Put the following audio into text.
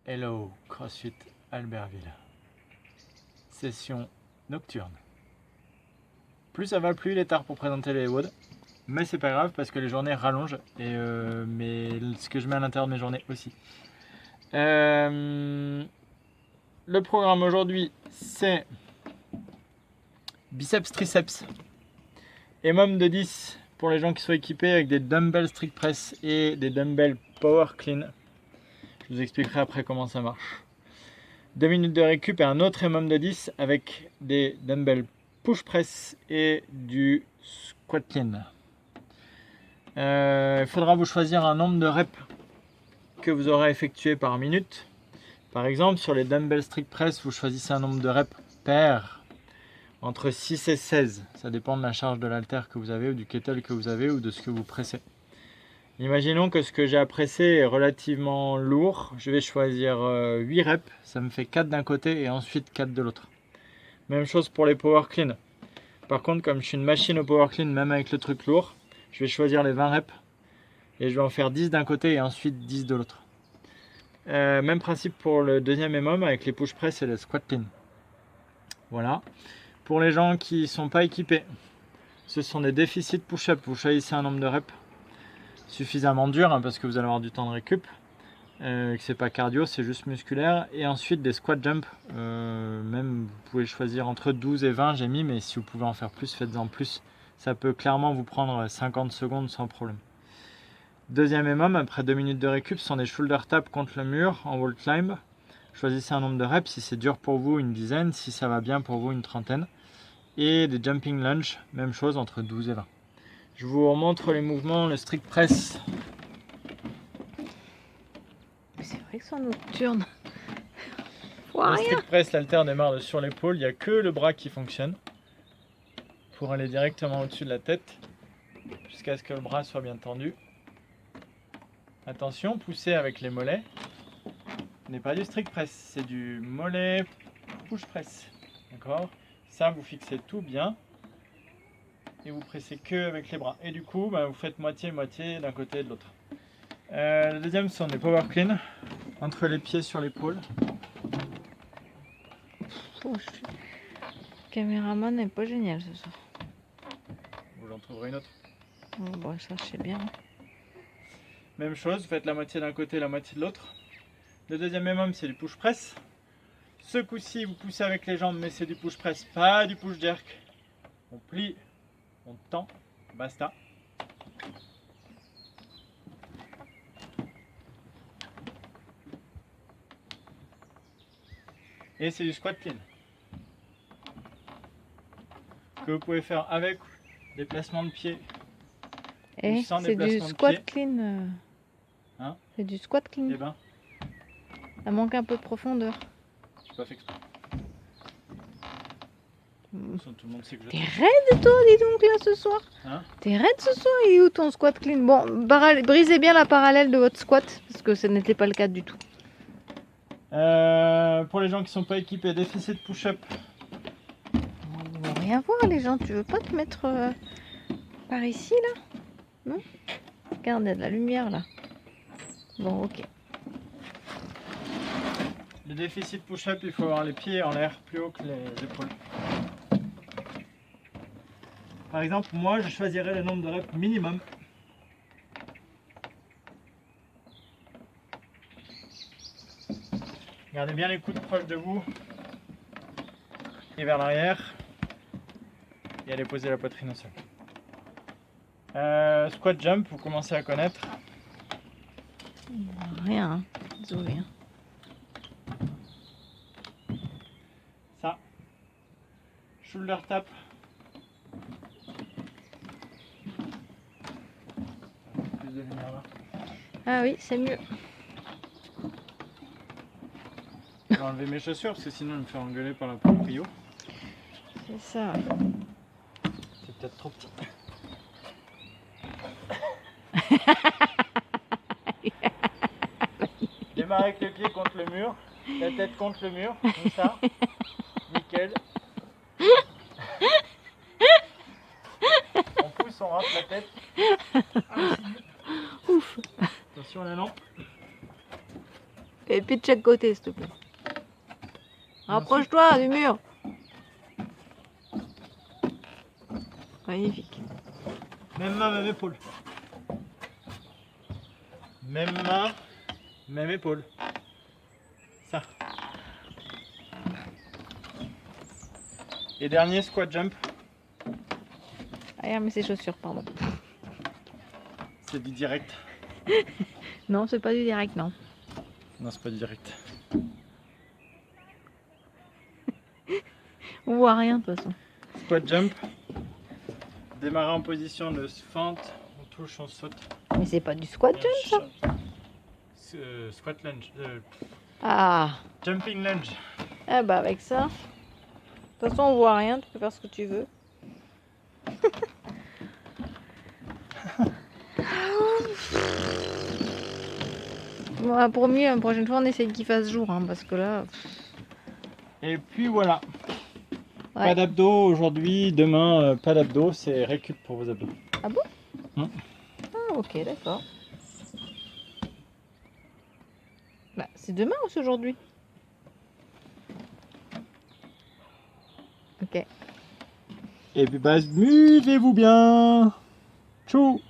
Hello CrossFit Albertville. Session nocturne. Plus ça va, plus il est tard pour présenter les WOD. Mais c'est pas grave parce que les journées rallongent. Mais ce que je mets à l'intérieur de mes journées aussi. Le programme aujourd'hui, c'est biceps triceps. EMOM de 10 pour les gens qui sont équipés avec des dumbbells strict press et des dumbbells power clean. Je vous expliquerai après comment ça marche. 2 minutes de récup et un autre EMOM de 10 avec des dumbbells push press et du squat clean. Il faudra vous choisir un nombre de reps que vous aurez effectué par minute. Par exemple, sur les dumbbells strict press, vous choisissez un nombre de reps pair entre 6 et 16. Ça dépend de la charge de l'halter que vous avez ou du kettle que vous avez ou de ce que vous pressez. Imaginons que ce que j'ai à presser est relativement lourd. Je vais choisir 8 reps. Ça me fait 4 d'un côté et ensuite 4 de l'autre. Même chose pour les power clean. Par contre, comme je suis une machine au power clean, même avec le truc lourd, je vais choisir les 20 reps. Et je vais en faire 10 d'un côté et ensuite 10 de l'autre. Même principe pour le deuxième EMOM avec les push press et les squat clean. Voilà. Pour les gens qui ne sont pas équipés, ce sont des déficits push-up. Vous choisissez un nombre de reps suffisamment dur hein, parce que vous allez avoir du temps de récup. Que c'est pas cardio, c'est juste musculaire. Et ensuite des squat jump. Même vous pouvez choisir entre 12 et 20, j'ai mis, mais si vous pouvez en faire plus, faites-en plus. Ça peut clairement vous prendre 50 secondes sans problème. Deuxième EMOM, après 2 minutes de récup, ce sont des shoulder taps contre le mur en wall climb. Choisissez un nombre de reps, si c'est dur pour vous, une dizaine, si ça va bien pour vous, une trentaine. Et des jumping lunge, même chose, entre 12 et 20. Je vous remontre les mouvements, le strict press. C'est vrai que c'est nocturne. Le strict press, l'halter démarre sur l'épaule, il n'y a que le bras qui fonctionne. Pour aller directement au-dessus de la tête, jusqu'à ce que le bras soit bien tendu. Attention, poussez avec les mollets. Ce n'est pas du strict press, c'est du mollet push press. D'accord ? Ça, vous fixez tout bien. Et vous pressez que avec les bras. Et du coup, vous faites moitié-moitié d'un côté et de l'autre. Le deuxième sont des power clean. Entre les pieds sur l'épaule. Le caméraman n'est pas génial ce soir. Vous en trouverez une autre. Oh, bon, ça, je sais bien. Même chose, vous faites la moitié d'un côté et la moitié de l'autre. Le deuxième EMOM, c'est du push press. Ce coup-ci, vous poussez avec les jambes, mais c'est du push press, pas du push jerk. On plie, on tend, basta. Et c'est du squat clean. Que vous pouvez faire avec des placements de pied. Et c'est du squat clean. Hein? C'est du squat clean. Eh ben. Ça manque un peu de profondeur. Je suis pas fait exprès. Tout le monde sait que je... T'es raide toi, dis donc là ce soir. Hein? T'es raide ce soir, il est où ton squat clean? Bon, brisez bien la parallèle de votre squat, parce que ce n'était pas le cas du tout. Pour les gens qui sont pas équipés, déficit push-up. Ils vont rien voir les gens, tu veux pas te mettre par ici là? Non? Regarde, il y a de la lumière là. Bon, ok. Le déficit push-up, il faut avoir les pieds en l'air plus haut que les épaules. Par exemple, moi, je choisirais le nombre de reps minimum. Gardez bien les coudes proches de vous et vers l'arrière. Et allez poser la poitrine au sol. Squat jump, vous commencez à connaître. Rien, hein. Désolé. Ça. Shoulder tap. Plus de lumière là. Ah oui, c'est mieux. Je vais enlever mes chaussures parce que sinon je me fais engueuler par la proprio. C'est ça. C'est peut-être trop petit. Démarre avec les pieds contre le mur, la tête contre le mur, comme ça. Nickel. On pousse, on rentre la tête. Ouf. Attention à la lampe. Et puis de chaque côté, s'il te plaît. Rapproche-toi du mur. Magnifique. Même main, même épaule. Même main, même épaule. Ça. Et dernier squat jump. Ah, mais ses chaussures, pardon. C'est du direct. Non, c'est pas du direct, non. Non, c'est pas du direct. On voit rien de toute façon. Squat jump. Démarrer en position de fente. On touche, on saute. Mais c'est pas du squat jump, ça. Squat lunge. Ah. Jumping lunge. Ah bah avec ça. De toute façon, on voit rien. Tu peux faire ce que tu veux. Bon, promis, la prochaine fois, on essaie qu'il fasse jour, hein, parce que là. Et puis voilà. Ouais. Pas d'abdos aujourd'hui. Demain, pas d'abdos. C'est récup pour vos abdos. Ah bon? Hmm. Ah, ok, d'accord. Bah, c'est demain ou c'est aujourd'hui? Ok. Et puis bah, amusez-vous bien. Tchou.